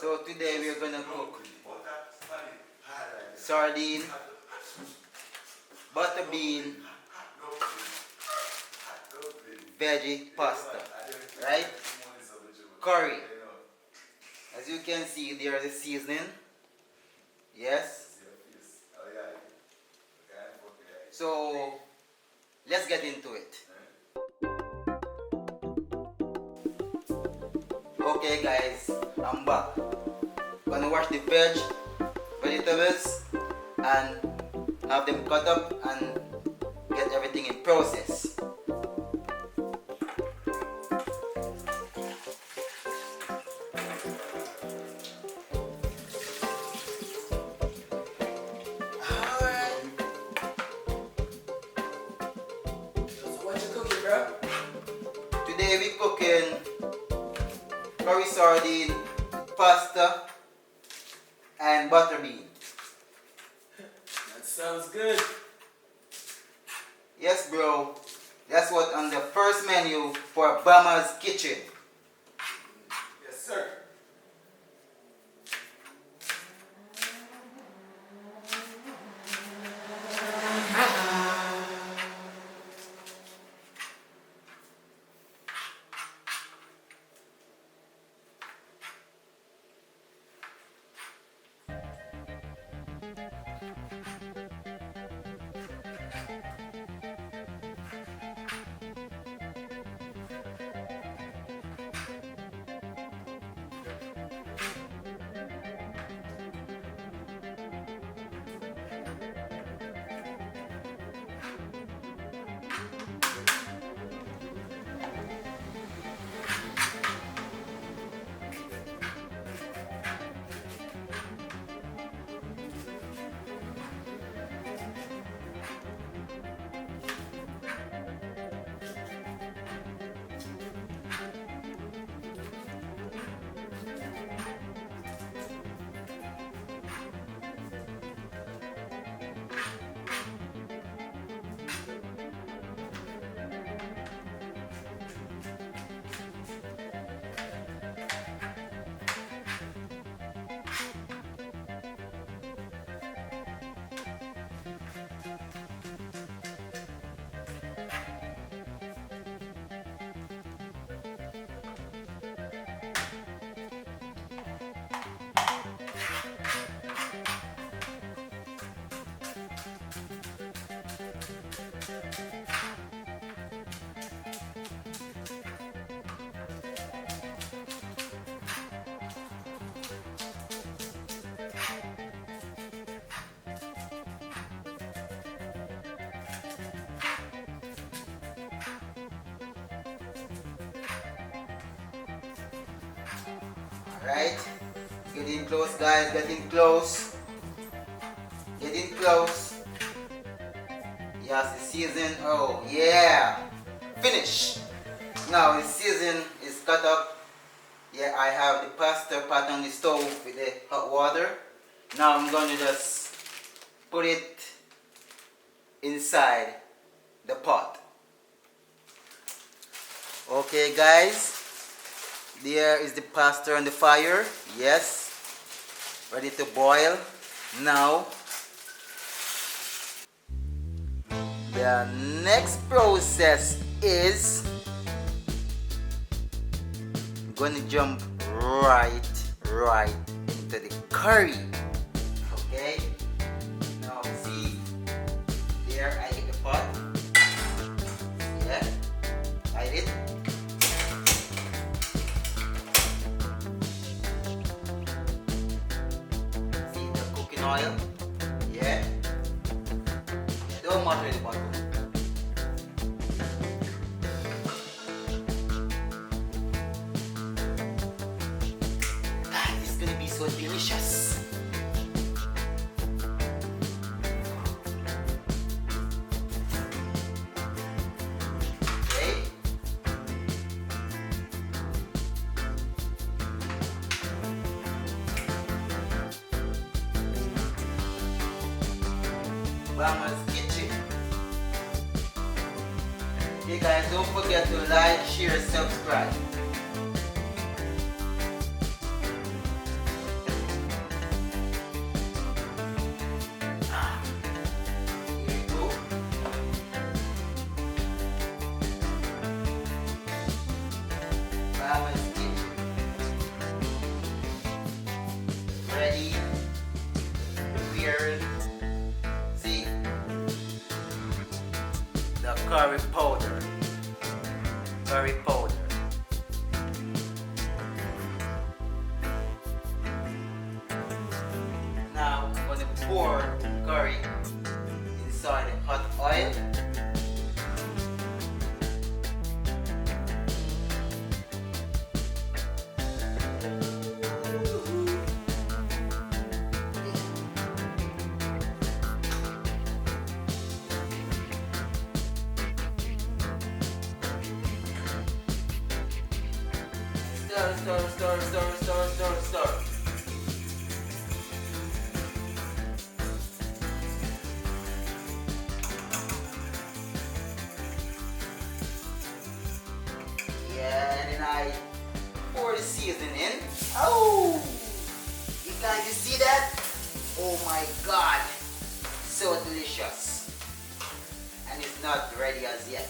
So today we're gonna cook sardine, butter bean, veggie pasta, right? Curry. As you can see, there is a seasoning. Yes. So let's get into it. Okay guys, I'm back. Gonna wash the vegetables and have them cut up and get everything in process. Alright. So what you cooking, bro? Today we cooking curry sardine, pasta, and butter bean. That sounds good. Yes, bro. That's what on the first menu for Bammazz Kitchen. Yes, sir. Alright, getting close guys, getting close. Getting close. Yes, the season, oh yeah. Finish. Now the season is cut up. Yeah, I have the pasta pot on the stove with the hot water. Now I'm going to just put it inside the pot. Okay guys. There is the pasta on the fire. Yes. Ready to boil. Now, the next process is I'm going to jump right into the curry. Okay. Now see, there I get the pot. Yeah. I did. Oil, yeah. Don't matter the bottom. Guys, it's gonna be so delicious. Okay. Bammazz Kitchen. Hey guys, don't forget to like, share, subscribe. ready, prepared. See, the curry powder. Curry powder. Now I'm gonna pour curry inside the hot oil. Stir. Yeah, and then I pour the seasoning in. Oh! You guys, you see that? Oh my God! So delicious. And it's not ready as yet.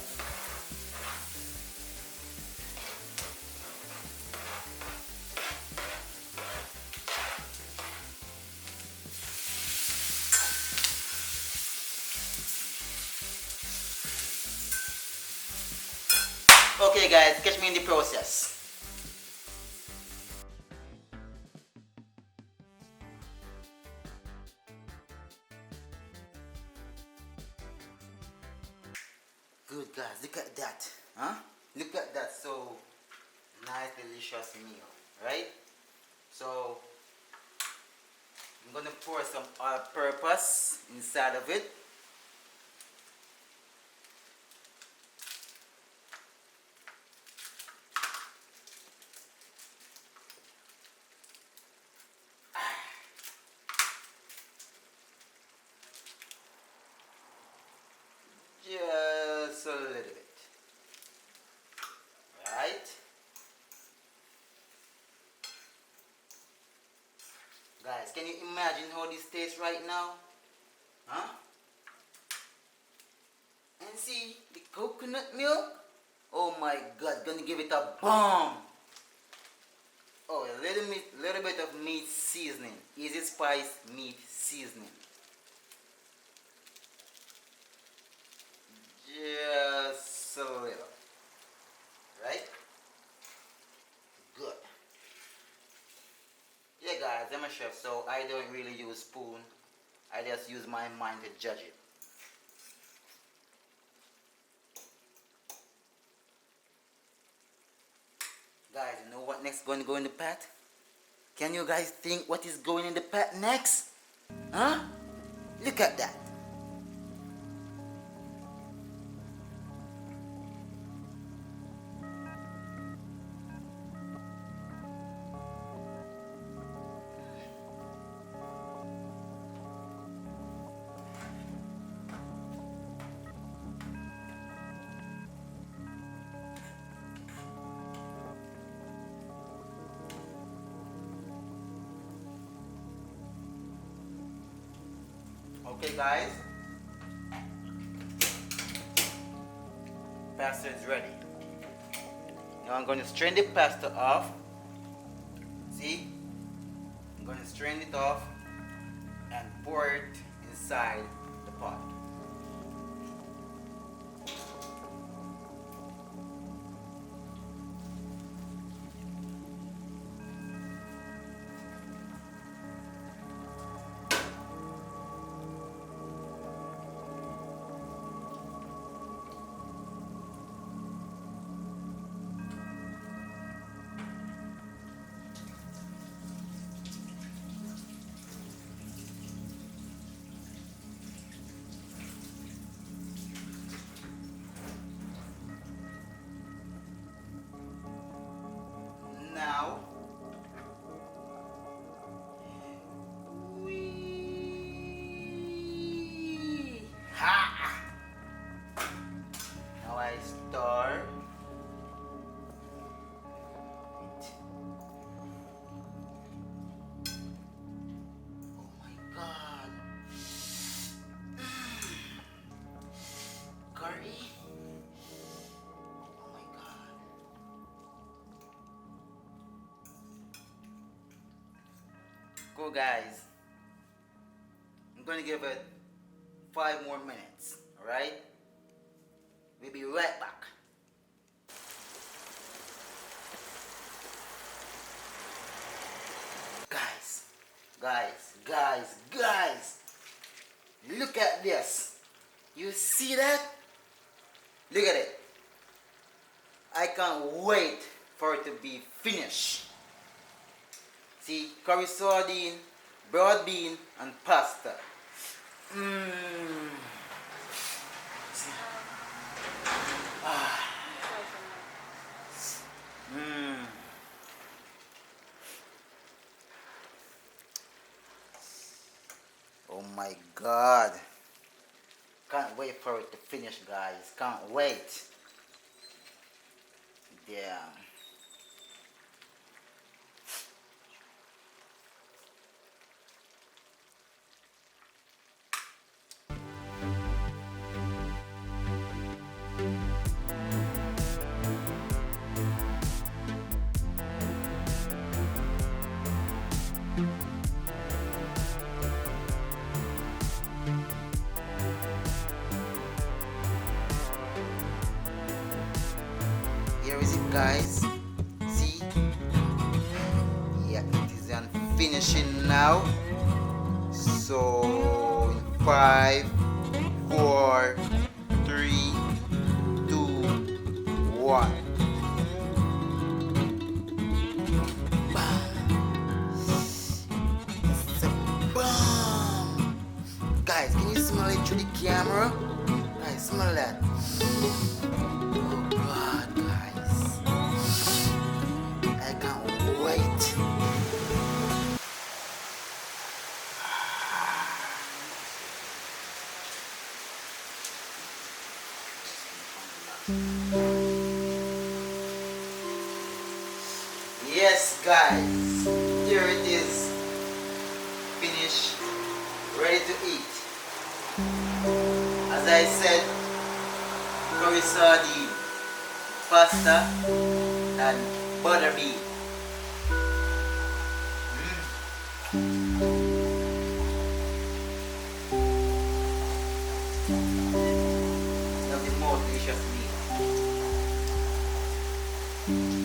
Okay guys, catch me in the process. Good guys, look at that. Huh? Look at that. So nice, delicious meal, right? So I'm gonna pour some all-purpose inside of it. Just a little bit. Right? Guys, can you imagine how this tastes right now? Huh? And see the coconut milk? Oh my God, gonna give it a bomb. Oh, a little bit of meat seasoning. Easy spice meat seasoning. Just a little. Right? Good. Yeah guys, I'm a chef, so I don't really use spoon. I just use my mind to judge it. Guys, you know what next going to go in the pot? Can you guys think what is going in the pot next? Huh? Look at that. Okay guys, pasta is ready. Now I'm going to strain the pasta off. See? I'm going to strain it off and pour it inside the pot. Cool, guys. I'm gonna give it 5 more minutes. Alright? We'll be right back. Guys, look at this. You see that? Look at it. I can't wait for it to be finished. See, curry sardine, broad bean, and pasta. Oh my God. Can't wait for it to finish, guys. Can't wait. Damn. Here is it, guys. See? Yeah, it is on finishing now. So in 5, 4, 3, 2, 1. It's a bomb. Guys, can you smell it through the camera? Guys, smell that. Oh God, guys. I can't wait. Yes, guys, here it is, finished, ready to eat. As I said, curry sardine, pasta, and butter bean. Nothing more delicious meal.